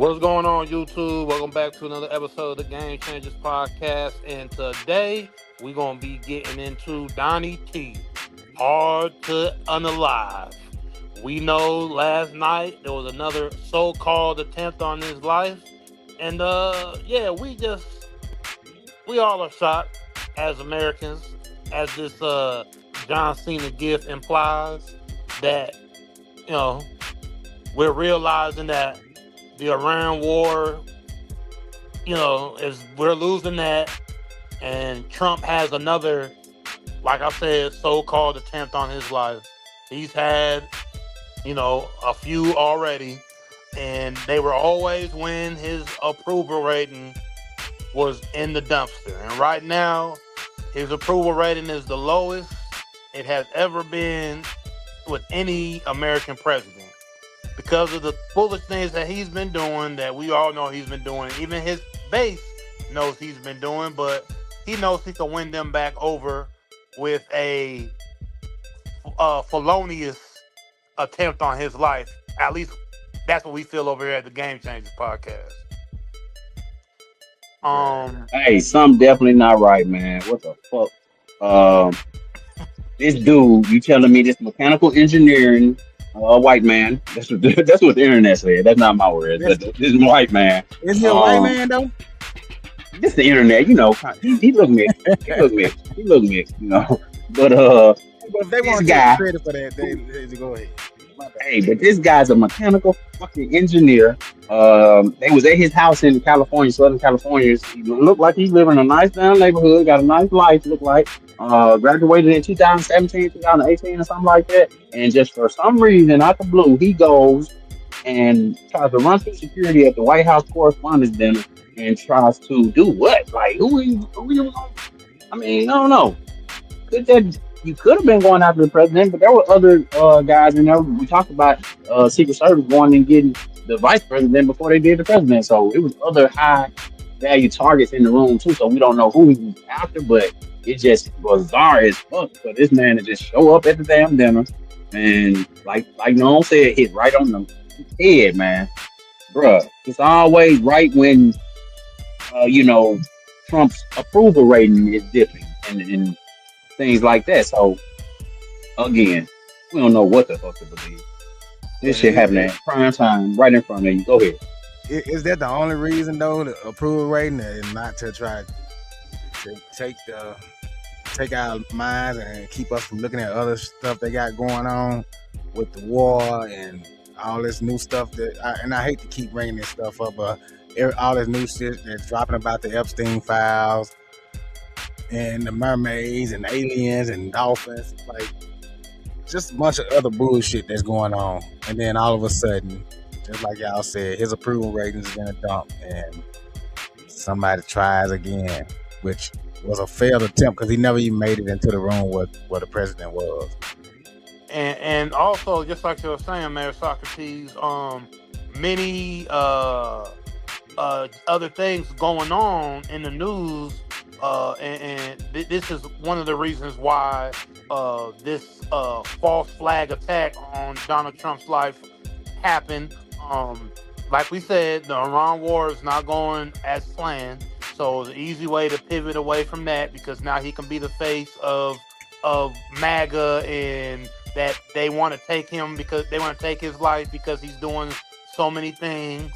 What's going on, YouTube? Welcome back to another episode of the Game Changers podcast. And today we're gonna be getting into Donnie T. Hard to unalive. We know last night there was another so-called attempt on his life, and we all are shocked as Americans, as this John Cena gift implies that we're realizing that the Iran war, is we're losing that, and Trump has another, like I said, so-called attempt on his life. He's had, a few already, and they were always when his approval rating was in the dumpster. And right now, his approval rating is the lowest it has ever been with any American president, because of the foolish things that he's been doing, that we all know he's been doing. Even his base knows he's been doing, but he knows he can win them back over with a felonious attempt on his life. At least that's what we feel over here at the Game Changers podcast. Hey, something definitely not right, man. What the fuck? This dude, you telling me this mechanical engineering white man? That's what the internet said. That's not my word. This white man. Is he a white man though? This the internet, he look mixed. He look mixed, But But if they want to guy, get credit for that, they go ahead. Hey, but this guy's a mechanical fucking engineer. They was at his house in California, Southern California. He looked like he's living in a nice down neighborhood, got a nice life, looked like. Graduated in 2017, 2018 or something like that. And just for some reason, out the blue, he goes and tries to run through security at the White House Correspondence Dinner and tries to do what? Like, who are you? I mean, I don't know. You could have been going after the president, but there were other guys in there. We talked about Secret Service going and getting the vice president before they did the president. So it was other high value targets in the room too. So we don't know who he was after, but it just bizarre as fuck for this man to just show up at the damn dinner and like Noam said, hit right on the head, man. Bruh, it's always right when Trump's approval rating is dipping and things like that. So again, we don't know what the fuck to believe. This shit happening at prime time, right in front of you. Go ahead. Is that the only reason though, the approval rating, and not to try to take our minds and keep us from looking at other stuff they got going on with the war and all this new stuff I hate to keep bringing this stuff up, but all this new shit that's dropping about the Epstein files and the mermaids and aliens and dolphins, like just a bunch of other bullshit that's going on. And then all of a sudden, just like y'all said, his approval ratings is in a dump, and somebody tries again, which was a failed attempt because he never even made it into the room where the president was. And also, just like you were saying, Mayor Socrates, many other things going on in the news. This is one of the reasons why this false flag attack on Donald Trump's life happened. Like we said, the Iran war is not going as planned, so it's an easy way to pivot away from that, because now he can be the face of MAGA, and that they want to take him because they want to take his life because he's doing so many things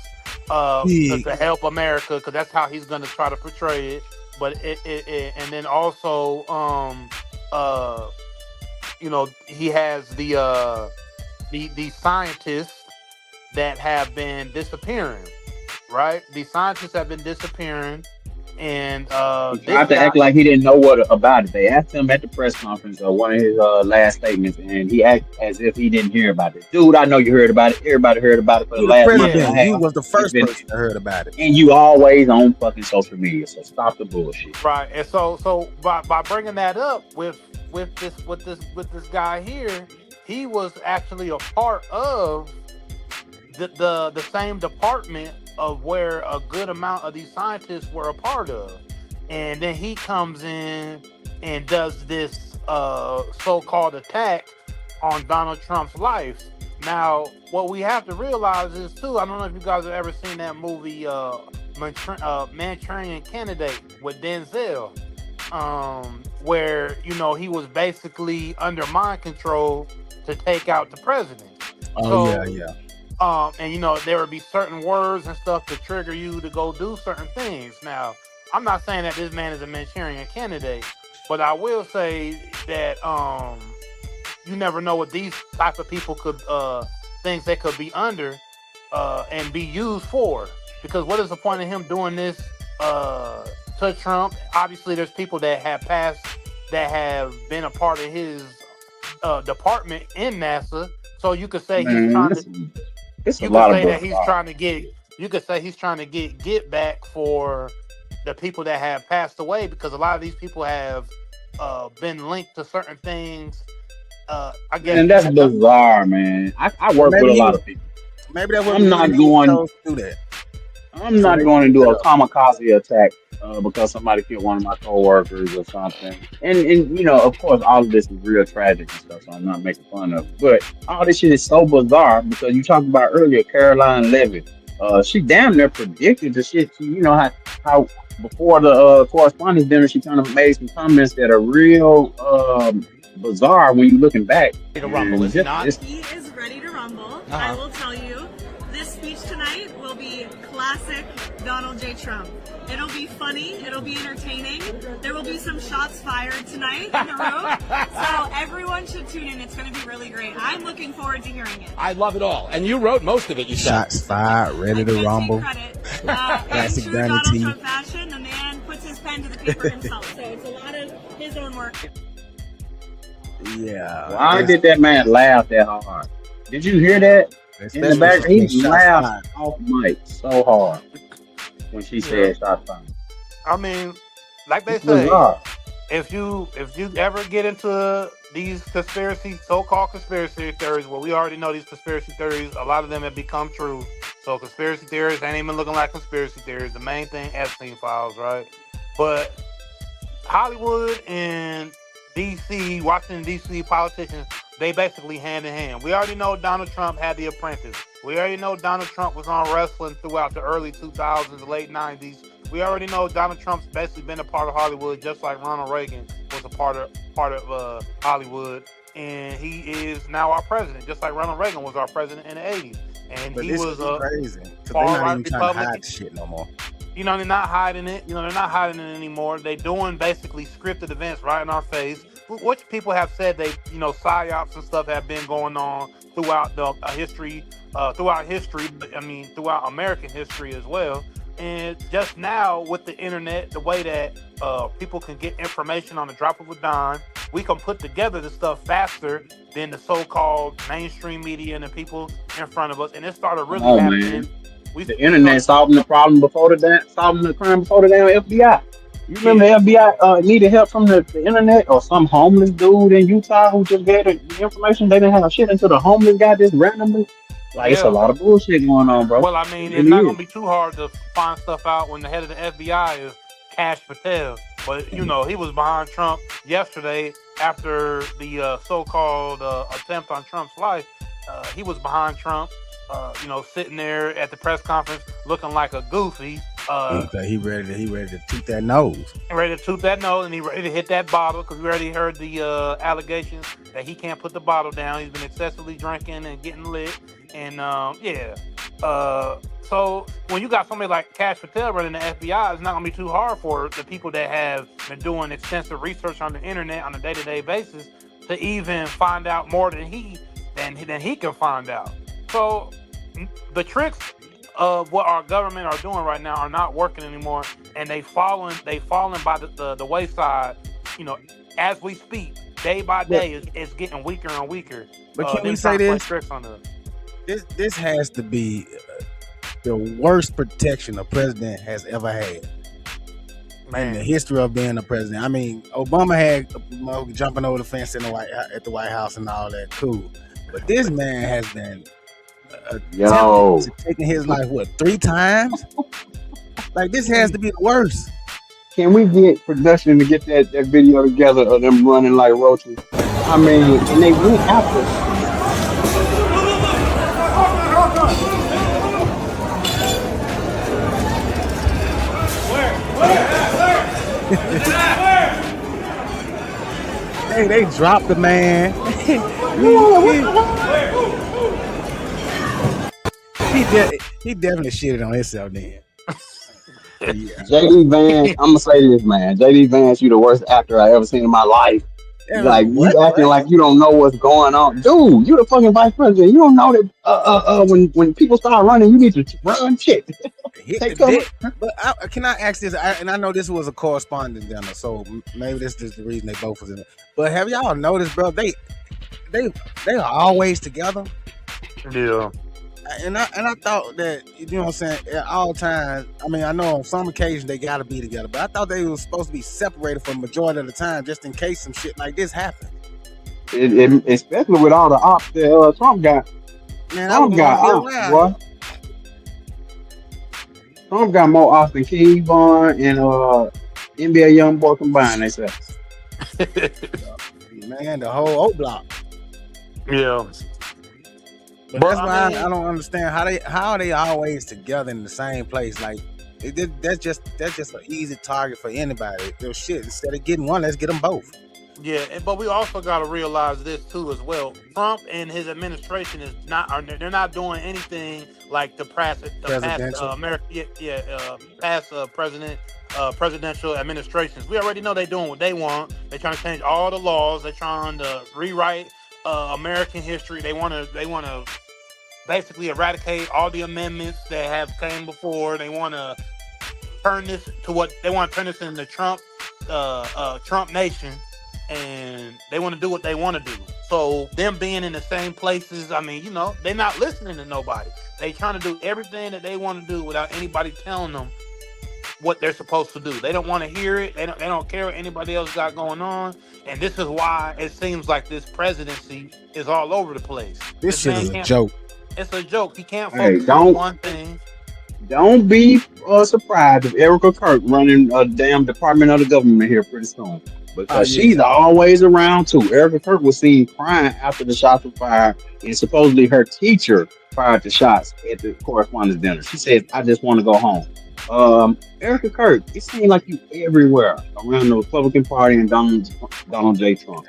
to help America, because that's how he's going to try to portray it. But and then also, he has the scientists that have been disappearing, right? The scientists have been disappearing, and he tried to act like he didn't know what about it. They asked him at the press conference, one of his last statements, and he acted as if he didn't hear about it. Dude, I know you heard about it. Everybody heard about it for the last month and a half. He was the first person that heard about it. And you always on fucking social media, so stop the bullshit. Right. And so by bringing that up with this guy here, he was actually a part of the same department of where a good amount of these scientists were a part of. And then he comes in and does this so-called attack on Donald Trump's life. Now, what we have to realize is too. I don't know if you guys have ever seen that movie, Manchurian Candidate with Denzel, where he was basically under mind control to take out the president. Oh yeah. And there would be certain words and stuff to trigger you to go do certain things. Now, I'm not saying that this man is a Manchurian Candidate, but I will say that you never know what these type of people could things they could be under and be used for. Because what is the point of him doing this to Trump? Obviously, there's people that have passed that have been a part of his department in NASA. So you could say he's trying to. It's You a could lot of say that broken he's trying to get. You could say he's trying to get back for the people that have passed away, because a lot of these people have been linked to certain things. I guess. And that's bizarre, man. I work with a lot of people. Maybe that's what I'm not going to do that. I'm not going to do a kamikaze attack because somebody killed one of my coworkers or something. And of course, all of this is real tragic and stuff, so I'm not making fun of it. But all this shit is so bizarre because you talked about earlier, Caroline Levitt. She damn near predicted the shit. How before the correspondence dinner, she kind of made some comments that are real bizarre when you're looking back. To rumble, is it not? He is ready to rumble. I will tell you, this speech tonight will be classic Donald J. Trump. It'll be funny. It'll be entertaining. There will be some shots fired tonight in the room. So everyone should tune in. It's going to be really great. I'm looking forward to hearing it. I love it all. And you wrote most of it, you said. Shots fired, ready to rumble. In true Donald Trump fashion, the man puts his pen to the paper himself. So it's a lot of his own work. Yeah. Why did that man laugh that hard? Did you hear that? In the back, he laughed off mic so hard when she said "shot fired." I mean, like they say, if you ever get into these so-called conspiracy theories, well, we already know these conspiracy theories. A lot of them have become true. So conspiracy theories ain't even looking like conspiracy theories. The main thing, Epstein files, right? But Hollywood and DC, Washington DC politicians, they basically hand in hand. We already know Donald Trump had The Apprentice. We already know Donald Trump was on wrestling throughout the early 2000s, late 90s. We already know Donald Trump's basically been a part of Hollywood, just like Ronald Reagan was a part of Hollywood, and he is now our president, just like Ronald Reagan was our president in the 80s. And but he was crazy. They're not even trying to hide shit no more. They're not hiding it. They're not hiding it anymore. They're doing basically scripted events right in our face, which people have said psyops and stuff have been going on throughout the history. Throughout American history as well. And just now with the internet, the way that people can get information on the drop of a dime, we can put together the stuff faster than the so-called mainstream media and the people in front of us. And it started really happening. The internet solving the problem solving the crime before the damn FBI. You remember the FBI needed help from the internet, or some homeless dude in Utah who just gave the information? They didn't have shit until the homeless guy just randomly. It's a lot of bullshit going on, bro. Well, I mean, it's not going to be too hard to find stuff out when the head of the FBI is Kash Patel. But, he was behind Trump yesterday after the so-called attempt on Trump's life. He was behind Trump, sitting there at the press conference looking like a goofy. He ready to toot that nose. Ready to toot that nose, and he ready to hit that bottle, because we already heard the allegations that he can't put the bottle down. He's been excessively drinking and getting lit. And so when you got somebody like Kash Patel running the FBI, it's not going to be too hard for the people that have been doing extensive research on the internet on a day-to-day basis to even find out more than he can find out. So the tricks of what our government are doing right now are not working anymore, and they've fallen by the wayside. As we speak, day by day, it's getting weaker and weaker. But can we say this? This has to be the worst protection a president has ever had in the history of being a president. I mean, Obama had jumping over the fence at the White House and all that, cool. But this man has been taking his life 3 times? Like, this has to be the worst. Can we get production to get that video together of them running like roaches? I mean, and they went after Hey, they dropped the man. he definitely shitted on himself then. Yeah. JD Vance, I'm gonna say this, man. JD Vance, you the worst actor I ever seen in my life. Like What? you acting like you don't know what's going on, dude. You the fucking vice president. You don't know that when people start running, you need to run shit. Hit Take the cover. dick. But can I ask this? And I know this was a correspondence dinner, so maybe this is the reason they both was in it. But have y'all noticed, bro? They are always together. Yeah. And I thought that, you know what I'm saying, at all times, I mean, I know on some occasions they gotta be together, but I thought they were supposed to be separated for the majority of the time just in case some shit like this happened. Especially with all the ops that Trump got. Man, Trump got ops, boy. Trump got more ops than Kevon and NBA YoungBoy combined, they said. Man, the whole O block. Yeah. But that's why I don't understand how are they always together in the same place. Like that's just an easy target for anybody. Yo, shit, instead of getting one, let's get them both. Yeah, but we also got to realize this too as well. Trump and his administration they're not doing anything like the past presidential administrations. We already know they're doing what they want. They're trying to change all the laws. They're trying to rewrite American history. They want to basically eradicate all the amendments that have came before. They want to turn this into Trump nation, and they want to do what they want to do. So them being in the same places, I mean, you know, they're not listening to nobody. They trying to do everything that they want to do without anybody telling them what they're supposed to do. They don't want to hear it. They don't care what anybody else got going on. And this is why it seems like this presidency is all over the place. This shit is a joke. It's a joke. He can't focus on one thing. Don't be surprised if Erica Kirk running a damn department of the government here pretty soon. Because she's always around too. Erica Kirk was seen crying after the shots were fired, and supposedly her teacher fired the shots at the correspondence dinner. She said, "I just want to go home." Erica Kirk, it seems like you everywhere around the Republican Party and Donald J. Trump.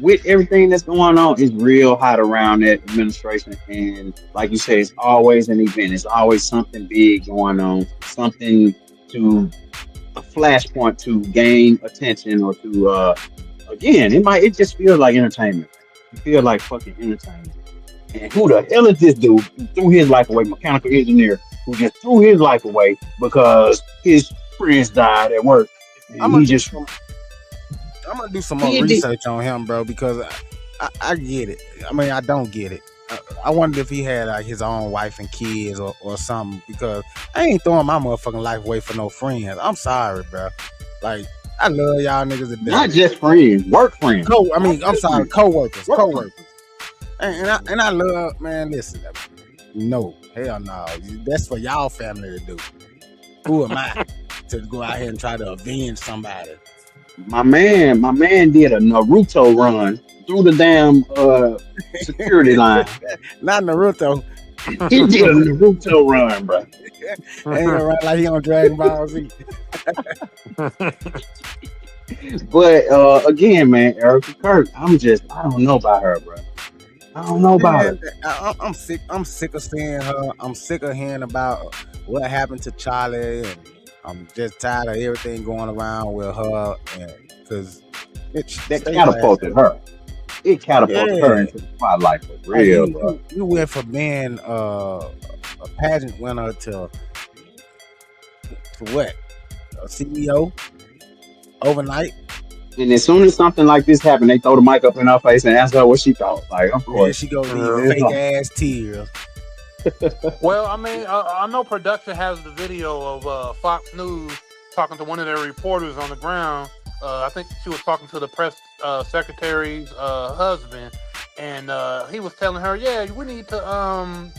With everything that's going on, it's real hot around that administration. And like you say, it's always an event. It's always something big going on, something to a flashpoint to gain attention or to, again, it just feels like entertainment. It feels like fucking entertainment. And who the hell is this dude who threw his life away, mechanical engineer, who just threw his life away because his friends died at work? I'm gonna do some more research on him, bro, because I get it. I mean, I don't get it. I wonder if he had like his own wife and kids or something, because I ain't throwing my motherfucking life away for no friends. I'm sorry, bro. Like, I love y'all niggas to death. Not just friends, work friends. I'm sorry, co-workers. And I love, man, listen, no, hell no. That's for y'all family to do. Who am I to go out here and try to avenge somebody? My man did a Naruto run through the damn security line. Not Naruto. He did a Naruto run, bro. Ain't no right like he on Dragon Ball Z. But again, man, Erica Kirk, I don't know about her, bro. I don't know about her. I'm sick of seeing her. I'm sick of hearing about what happened to Charlie, and I'm just tired of everything going around with her, and because that catapulted her. It catapulted her into the spotlight for real, bro. You went from being a pageant winner to what? A CEO overnight. And as soon as something like this happened, they throw the mic up in her face and ask her what she thought. Like, of course, she goes these fake ass tears. Well, I mean, I know production has the video of Fox News talking to one of their reporters on the ground. I think she was talking to the press secretary's husband, and he was telling her, "Yeah, we need to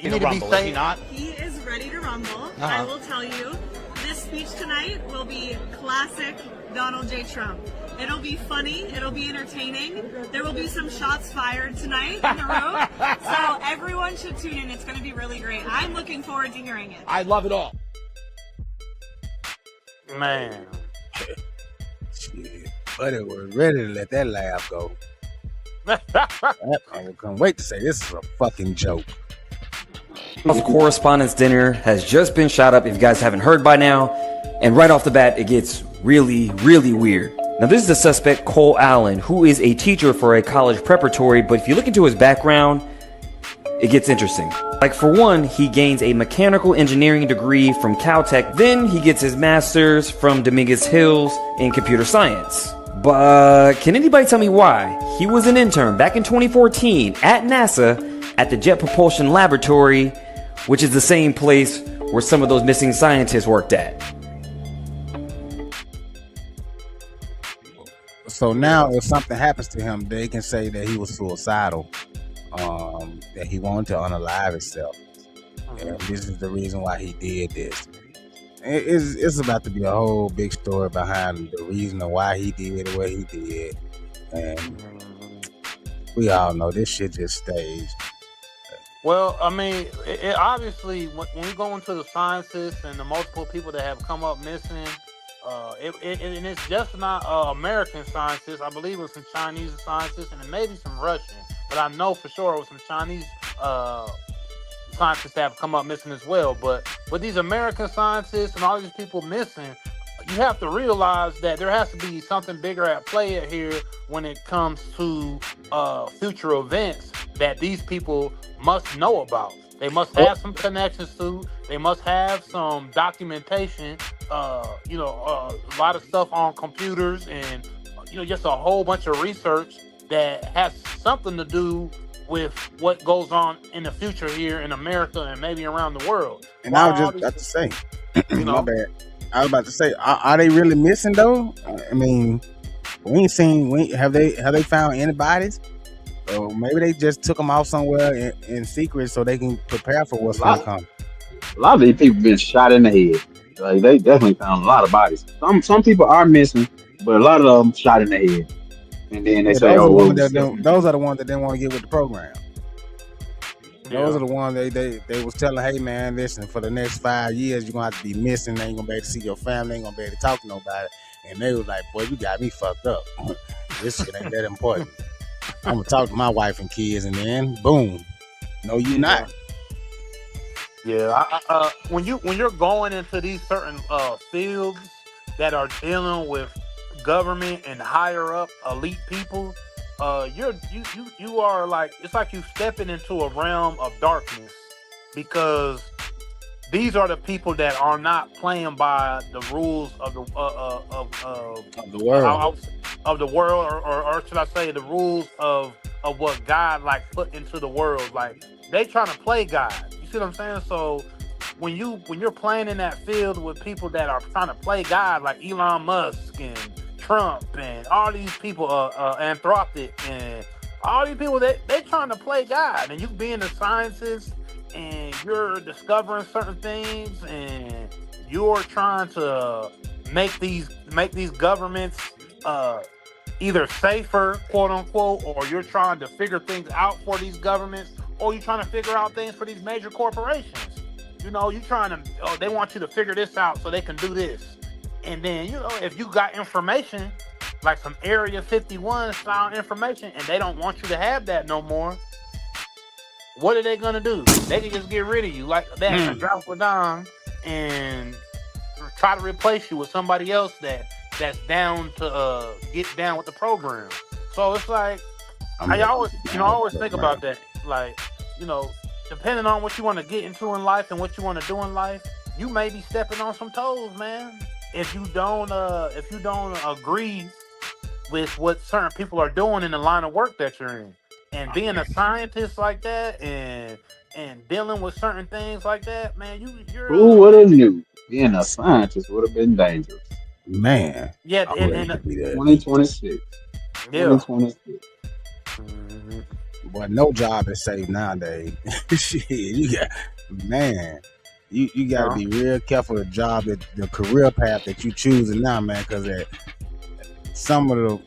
you need to be safe." He is ready to rumble. I will tell you, this speech tonight will be classic Donald J. Trump. It'll be funny. It'll be entertaining. There will be some shots fired tonight in the room. So everyone should tune in. It's going to be really great. I'm looking forward to hearing it. I love it all. Man. Shit. Buddy was ready to let that laugh go. I can't wait to say this is a fucking joke. Correspondence dinner has just been shot up, if you guys haven't heard by now. And right off the bat, it gets really, really weird. Now, this is the suspect, Cole Allen, who is a teacher for a college preparatory, but if you look into his background, it gets interesting. Like, for one, he gains a mechanical engineering degree from Caltech, then he gets his master's from Dominguez Hills in computer science. But can anybody tell me why he was an intern back in 2014 at NASA at the Jet Propulsion Laboratory, which is the same place where some of those missing scientists worked at? So now if something happens to him, they can say that he was suicidal, that he wanted to unalive himself. And this is the reason why he did this. It's about to be a whole big story behind the reason of why he did what he did. And we all know this shit just stays. Well, I mean, it obviously, when we go into the sciences and the multiple people that have come up missing, and it's just not American scientists. I believe it was some Chinese scientists and maybe some Russian, but I know for sure it was some Chinese scientists that have come up missing as well. But with these American scientists and all these people missing, you have to realize that there has to be something bigger at play here when it comes to future events that these people must know about. They must have some connections to. They must have some documentation. A lot of stuff on computers, and just a whole bunch of research that has something to do with what goes on in the future here in America and maybe around the world. And I was just about to say, my bad. I was about to say, are they really missing though? I mean, we ain't seen. Have they found anybody's? Or maybe they just took them off somewhere in secret so they can prepare for what's going to come. A lot of these people been shot in the head. Like, they definitely found a lot of bodies. Some people are missing, but a lot of them shot in the head. And then they say, those are the ones that didn't want to get with the program. Those are the ones they was telling, hey man, listen, for the next 5 years you're gonna have to be missing. They ain't gonna be able to see your family, ain't gonna be able to talk to nobody. And they was like, boy, you got me fucked up. This shit ain't that important. I'm gonna talk to my wife and kids, and then boom, no, you not. Yeah, when you're going into these certain fields that are dealing with government and higher up elite people, you are like, it's like you stepping into a realm of darkness, because these are the people that are not playing by the rules of the world, or should I say the rules of what God like put into the world. Like, they trying to play God. You see what I'm saying? So when you're playing in that field with people that are trying to play God, like Elon Musk and Trump and all these people, Anthropic and all these people, they trying to play God, and you being a scientist and you're discovering certain things, and you're trying to make these governments either safer, quote unquote, or you're trying to figure things out for these governments, or you're trying to figure out things for these major corporations. You're trying to, they want you to figure this out so they can do this. And then, if you got information, like some Area 51 style information, and they don't want you to have that no more, what are they going to do? They can just get rid of you like that and drop it down and try to replace you with somebody else that's down to get down with the program. So it's like, I always think about that. Like, depending on what you want to get into in life and what you want to do in life, you may be stepping on some toes, man. If you don't agree with what certain people are doing in the line of work that you're in, and being a scientist like that, and dealing with certain things like that, man, you're. Who would have knew being a scientist would have been dangerous, man? Yeah, in 2026. Yeah. 2026. Boy, no job is safe nowadays. Shit, you got to be real careful the career path that you choosing now, man, because some of the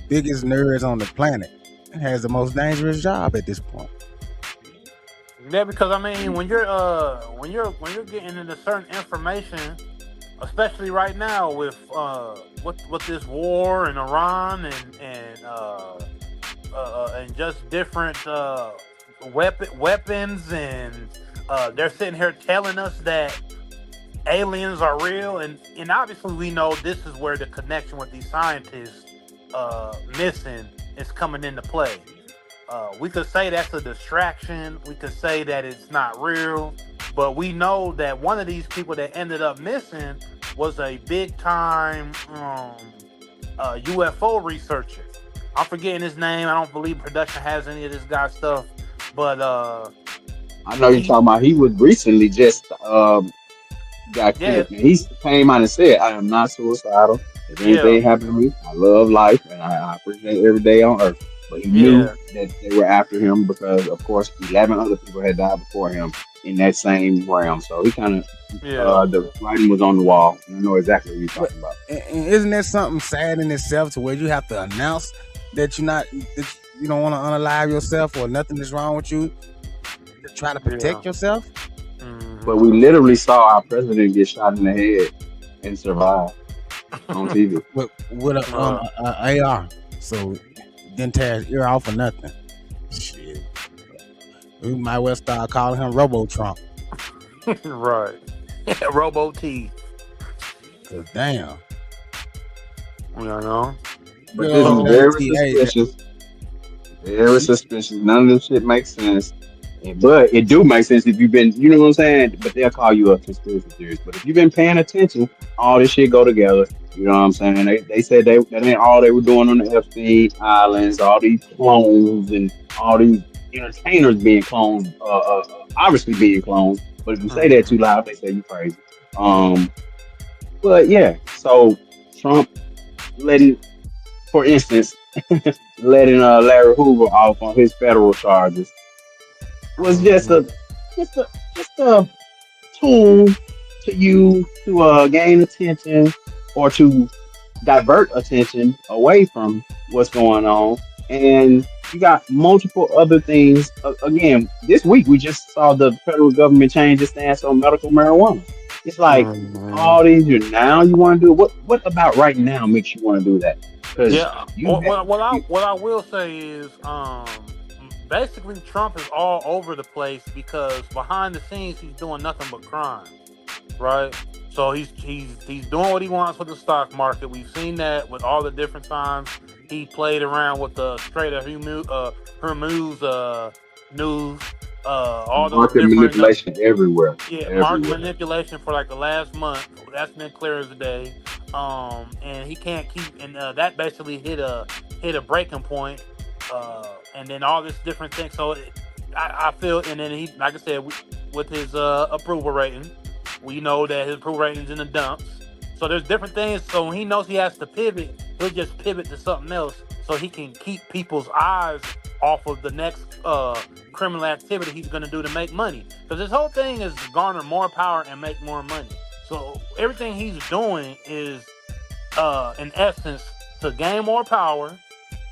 biggest nerds on the planet and has the most dangerous job at this point. Yeah, because I mean, when you're getting into certain information, especially right now with this war in Iran and just different weapons, and they're sitting here telling us that aliens are real, and obviously we know this is where the connection with these scientists missing is coming into play. We could say that's a distraction. We could say that it's not real, but we know that one of these people that ended up missing was a big time UFO researcher. I'm forgetting his name. I don't believe production has any of this guy's stuff, but I know you're talking about. He was recently just got killed. And he came out and said, "I am not suicidal. If anything happened to me, I love life and I appreciate every day on earth." But he knew that they were after him because, of course, 11 other people had died before him in that same realm. So he kind of, the writing was on the wall. I know exactly what you're talking about. And isn't that something sad in itself to where you have to announce that you don't want to unalive yourself or nothing is wrong with you to try to protect yourself? Mm-hmm. But we literally saw our president get shot in the head and survive on TV. with a AR. So didn't tear his ear off or nothing. Shit. We might well start calling him Robo Trump. Right. Robo T. Cause damn. You know? But this is very suspicious. Very suspicious. None of this shit makes sense. But it do make sense if you've been, you know what I'm saying? But they'll call you a conspiracy theorist. But if you've been paying attention, all this shit go together. You know what I'm saying? They said that ain't all they were doing on the Epstein Islands, all these clones and all these entertainers being clones, obviously being clones. But if you say that too loud, they say you crazy. But yeah, so Trump for instance, letting Larry Hoover off on his federal charges was just a tool to use to gain attention or to divert attention away from what's going on. And you got multiple other things. Again, this week we just saw the federal government change its stance on medical marijuana. It's like all these you want to do. What about right now makes you want to do that? What I will say is basically Trump is all over the place because behind the scenes he's doing nothing but crime, right? So he's doing what he wants with the stock market. We've seen that with all the different times he played around with the Strait of Hormuz news. All those market manipulation everywhere. Market manipulation for like the last month. That's been clear as a day. And he can't keep, and that basically hit a breaking point. And then all this different things. So I feel, and then he, like I said, with his approval rating, we know that his approval rating's in the dumps. So there's different things. So when he knows he has to pivot, he'll just pivot to something else so he can keep people's eyes off of the next criminal activity he's going to do to make money. Because this whole thing is to garner more power and make more money. So everything he's doing is, in essence, to gain more power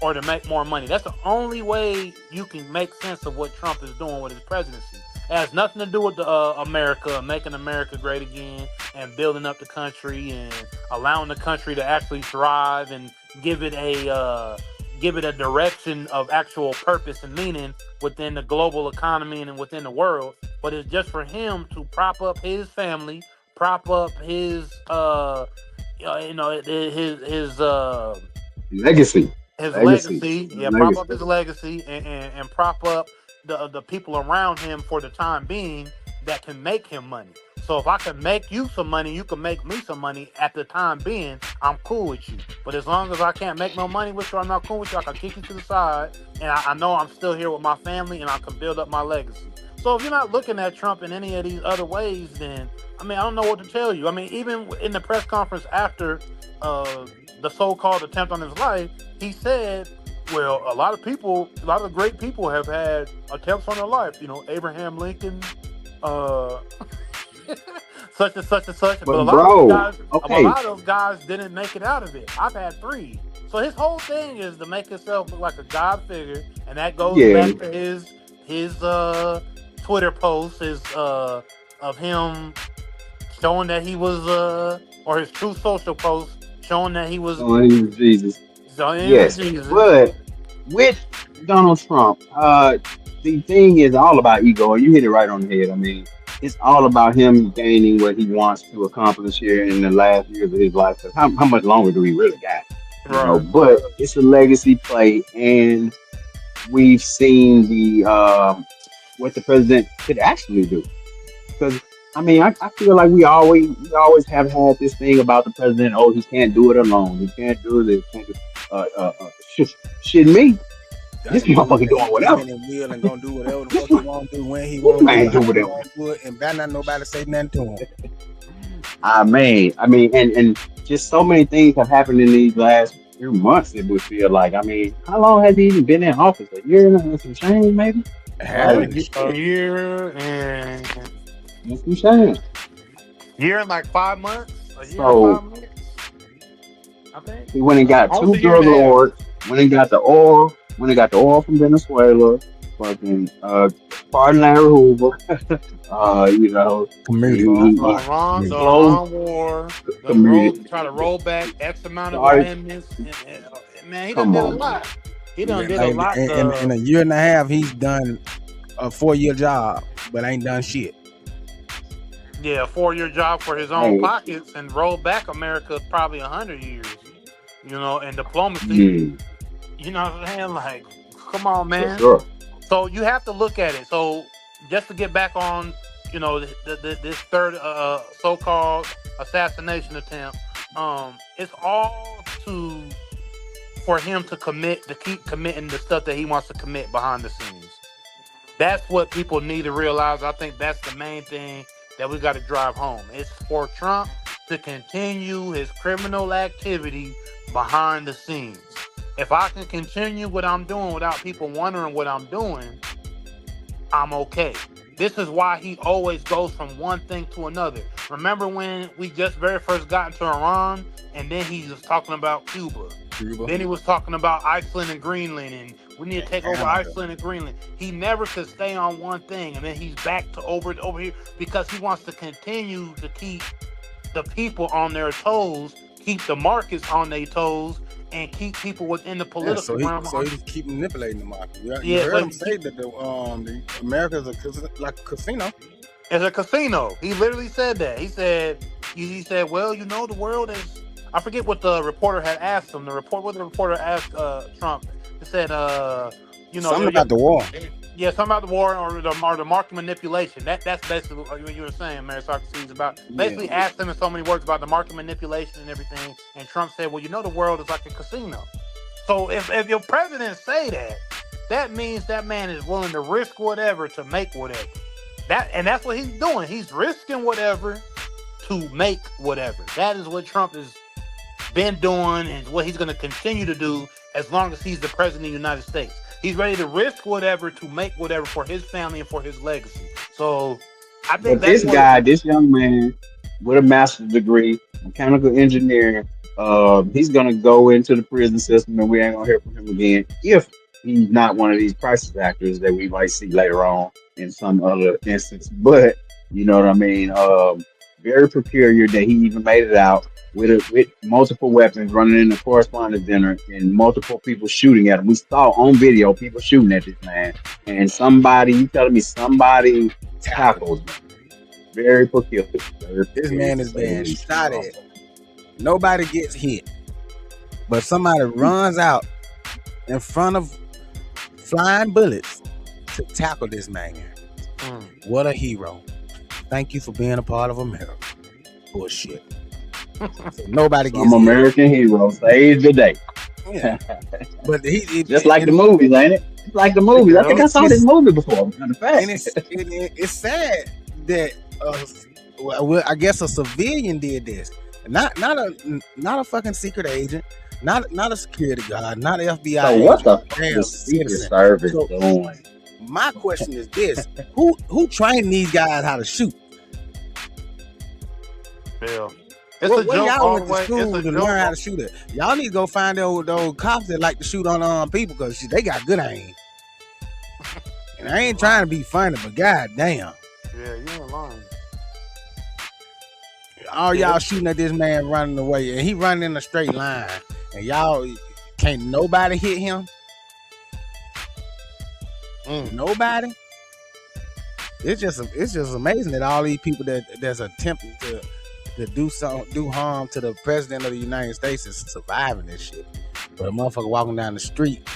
or to make more money. That's the only way you can make sense of what Trump is doing with his presidency. It has nothing to do with America, making America great again, and building up the country and allowing the country to actually thrive and give it a direction of actual purpose and meaning within the global economy and within the world. But it's just for him to prop up his family, prop up his legacy. Prop up his legacy and prop up the people around him for the time being that can make him money. So if I can make you some money, you can make me some money at the time being, I'm cool with you. But as long as I can't make no money with you, I'm not cool with you, I can kick you to the side, and I know I'm still here with my family, and I can build up my legacy. So if you're not looking at Trump in any of these other ways, then, I mean, I don't know what to tell you. I mean, even in the press conference after the so-called attempt on his life, he said, well, a lot of great people have had attempts on their life. You know, Abraham Lincoln. such and such and such. But a But lot of those bro, guys, a okay, lot of those guys didn't make it out of it. I've had 3. So his whole thing is to make himself look like a god figure, and that goes yeah, back to his Twitter posts, his of him showing that he was or his true social post showing that he was oh, he was Jesus. Yes, Jesus. but with Donald Trump, the thing is all about ego, and you hit it right on the head. I mean, it's all about him gaining what he wants to accomplish here in the last years of his life. 'Cause how much longer do we really got? You know, Right. but it's a legacy play, and we've seen the what the president could actually do. Because I mean, I feel like we always have had this thing about the president. Oh, he can't do it alone. He can't do this. Can't do, shit, shit me. This motherfucker doing whatever. And will and gonna do whatever the fuck he want to do when he This want to man do do whatever. it, and better not nobody say nothing to him. I mean, and just so many things have happened in these last few months. It would feel like. I mean, how long has he even been in office? A year and some change, maybe. A year and That's some change. year and like 5 months. A year So and 5 months. I think. he went and got Almost 2 a year and drug a half. lords. Went and got the oil. Went and got the oil from Venezuela. Fucking pardon Larry Hoover. You know, Community. he The Iran closed war. community. Try to roll back X amount of Started. amendments. Man, he done Come did a on, lot. He done did a Like, lot. in a year and a half, he's done a 4-year job, but ain't done shit. Yeah, a 4-year job for his own Hey, pockets and roll back America probably 100 years. You know, and diplomacy. mm, You know what I'm saying? Like, come on, for man. sure. So you have to look at it. So just to get back on, you know, this third so-called assassination attempt, it's all for him to keep committing the stuff that he wants to commit behind the scenes. That's what people need to realize. I think that's the main thing that we got to drive home. It's for Trump to continue his criminal activity behind the scenes. If I can continue what I'm doing without people wondering what I'm doing, I'm okay. This is why he always goes from one thing to another. Remember when we just very first got into Iran, and then he was talking about Cuba. Then he was talking about Iceland and Greenland, and we need to take over Iceland and Greenland. He never could stay on one thing, and then he's back to over here because he wants to continue to keep the people on their toes, keep the markets on their toes, and keep people within the political realm. So he just keep manipulating the market. You Yeah, heard so him say that the America is like a casino. It's a casino. He literally said that. He said, well, you know, the world is. I forget what the reporter had asked him. What the reporter asked Trump? He said, you know, Something about the war. Yeah, something about the war or the market manipulation. That's basically what you were saying, Mary Socrates, about basically asked him in so many words about the market manipulation and everything. And Trump said, well, you know, the world is like a casino. So if your president say that, that means that man is willing to risk whatever to make whatever. That's what he's doing. He's risking whatever to make whatever. That is what Trump has been doing and what he's going to continue to do as long as he's the president of the United States. He's ready to risk whatever to make whatever for his family and for his legacy. So I think this young man with a master's degree, mechanical engineering, he's gonna go into the prison system, and we ain't gonna hear from him again if he's not one of these crisis actors that we might see later on in some other instance. But you know what I mean? Very peculiar that he even made it out with multiple weapons running in the Correspondence dinner and multiple people shooting at him. We saw on video people shooting at this man, and somebody tackled him. Very peculiar. This man is being shot at. Nobody gets hit, but somebody runs out in front of flying bullets to tackle this man. What a hero. Thank you for being a part of America. Bullshit. So nobody gets Some American hero saved the day. Yeah. But he just like the movies, ain't it? It's like the movies. I think I saw this movie before. And it's sad that I guess a civilian did this. Not a fucking secret agent, not a security guard, not an FBI. So what the Secret Service doing? My question is this: Who trained these guys how to shoot? Yeah. It's a What joke y'all all went the to way. school to learn how to shoot it? Y'all need to go find those cops that like to shoot on people because they got good aim. And I ain't trying to be funny, but god damn. Yeah, you ain't lying. All y'all shooting at this man running away, and he running in a straight line, and y'all can't nobody hit him. Nobody. It's just amazing that all these people that's attempting to do harm to the president of the United States is surviving this shit. But a motherfucker walking down the street,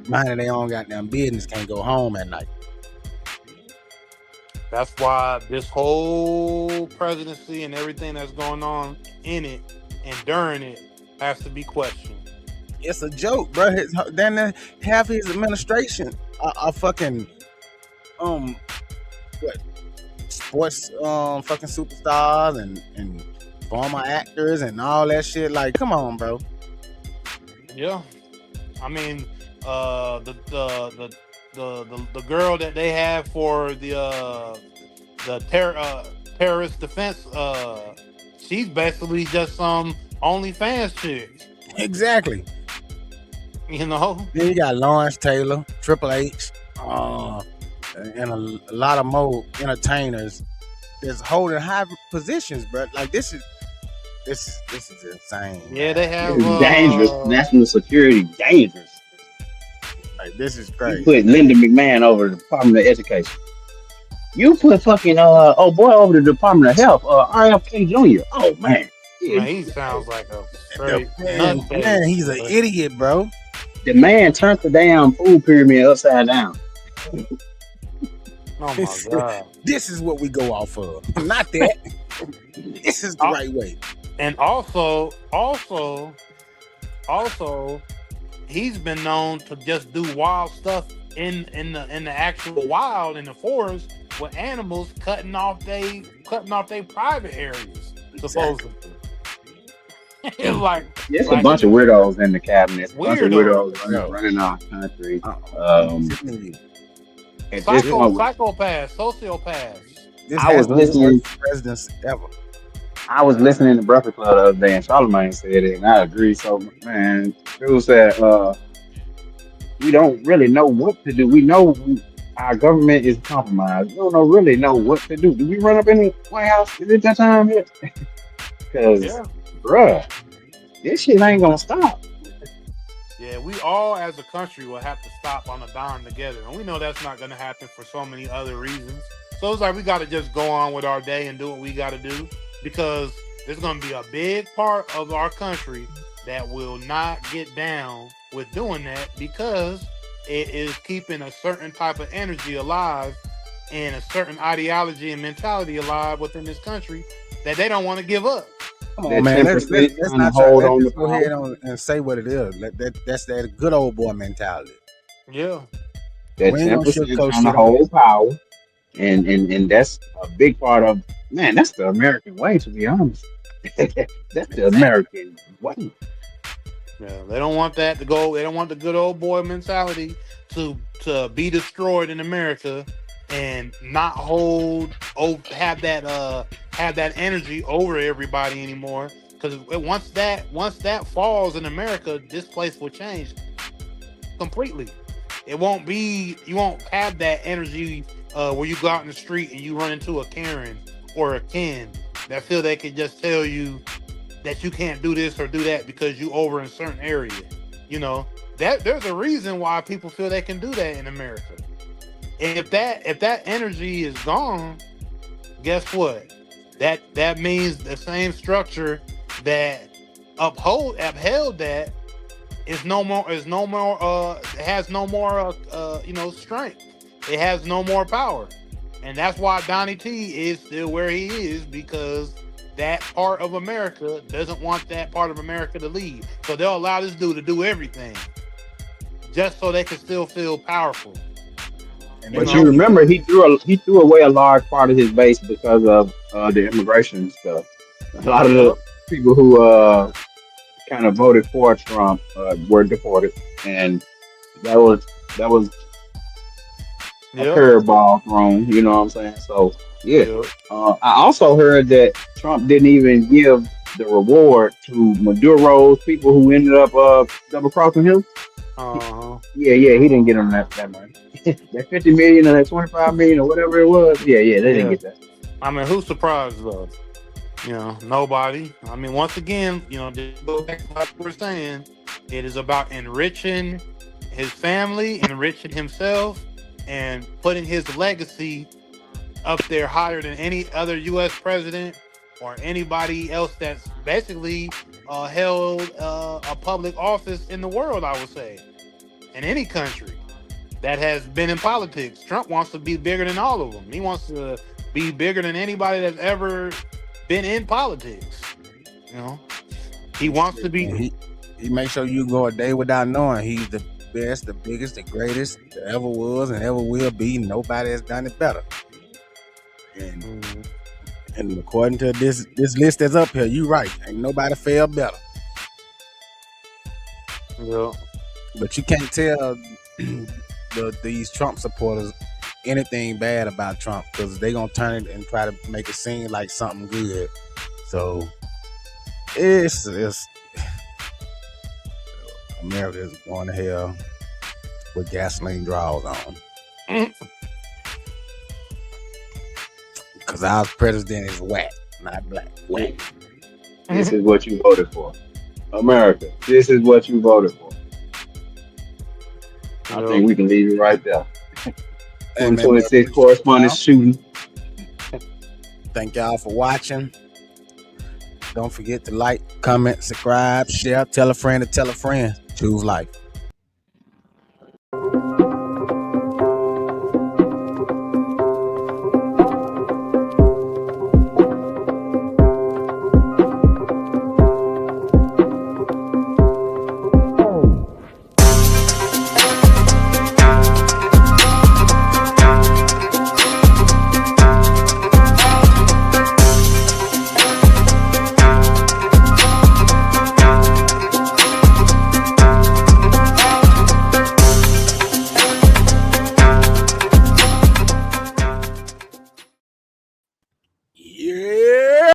minding their own goddamn business, can't go home at night. That's why this whole presidency and everything that's going on in it and during it has to be questioned. It's a joke, bro. Then half his administration are fucking sports fucking superstars and former actors and all that shit. Like, come on, bro. Yeah, I mean, the girl that they have for the terrorist defense, she's basically just some OnlyFans chick. Exactly. You know. Then you got Lawrence Taylor, Triple H, and a lot of more entertainers that's holding high positions, bro. Like this is insane. Yeah, they have dangerous. National security, dangerous. Like this is crazy. You put Linda McMahon over the Department of Education. You put fucking over the Department of Health, RFK Jr. Oh man. Man, he sounds like a straight man, he's an idiot, bro. The man turned the damn food pyramid upside down. Oh my god! This is what we go off of. Not that. This is the right way. And also, he's been known to just do wild stuff in the actual wild in the forest with animals cutting off they private areas. Supposedly. It's like there's a bunch of weirdos in the cabinet. Weirdos running our country. Psychopaths, sociopaths. I was listening presidents ever. I was listening to Breakfast Club the other day, and Charlamagne said it, and I agree. So, man, it said we don't really know what to do. We know our government is compromised. We don't really know what to do. Do we run up in the White House? Is it that time yet? Because, bruh, this shit ain't gonna stop. Yeah, we all as a country will have to stop on a dime together. And we know that's not going to happen for so many other reasons. So it's like we got to just go on with our day and do what we got to do, because there's going to be a big part of our country that will not get down with doing that, because it is keeping a certain type of energy alive and a certain ideology and mentality alive within this country that they don't want to give up. Come on, man. Let's not hold on. Let's go ahead and say what it is. That's that good old boy mentality. Yeah. That 10% trying to hold power. And that's a big part of, man, that's the American way, to be honest. That's the American way. Yeah, they don't want that to go. They don't want the good old boy mentality to be destroyed in America and not have that energy over everybody anymore. Because once that falls in America, this place will change completely. You won't have that energy where you go out in the street and you run into a Karen or a Ken that feel they can just tell you that you can't do this or do that because you over in a certain area. You know, that there's a reason why people feel they can do that in America. And if that energy is gone, guess what? That means the same structure that upheld that has no more strength. It has no more power. And that's why Donnie T is still where he is, because that part of America doesn't want that part of America to leave. So they'll allow this dude to do everything just so they can still feel powerful. But you remember, he threw away a large part of his base because of the immigration stuff. A lot of the people who kind of voted for Trump were deported, and that was a Yep. curveball thrown. You know what I'm saying? So yeah. Yep. I also heard that Trump didn't even give the reward to Maduro's people who ended up double crossing him. Uh-huh. Yeah, he didn't get him that money. That 50 million or that 25 million or whatever it was. Yeah, they didn't Yeah. get that. I mean, who's surprised though? You know, nobody. I mean, once again, you know, just go back to what we're saying. It is about enriching his family, enriching himself, and putting his legacy up there higher than any other U.S. president or anybody else that's basically held a public office in the world, I would say, in any country that has been in politics. Trump wants to be bigger than all of them. He wants to be bigger than anybody that's ever been in politics. You know, he wants to be. He makes sure you go a day without knowing he's the best, the biggest, the greatest there ever was and ever will be. Nobody has done it better. And according to this list that's up here, you right. Ain't nobody failed better. Yeah. But you can't tell these Trump supporters anything bad about Trump because they gonna turn it and try to make it seem like something good. So it's America is going to hell with gasoline draws on. Because our president is white, not black. White. This is what you voted for. America, this is what you voted for. I think we can leave it right there. 2026 correspondence shooting. Thank y'all for watching. Don't forget to like, comment, subscribe, share, tell a friend to tell a friend. Choose life.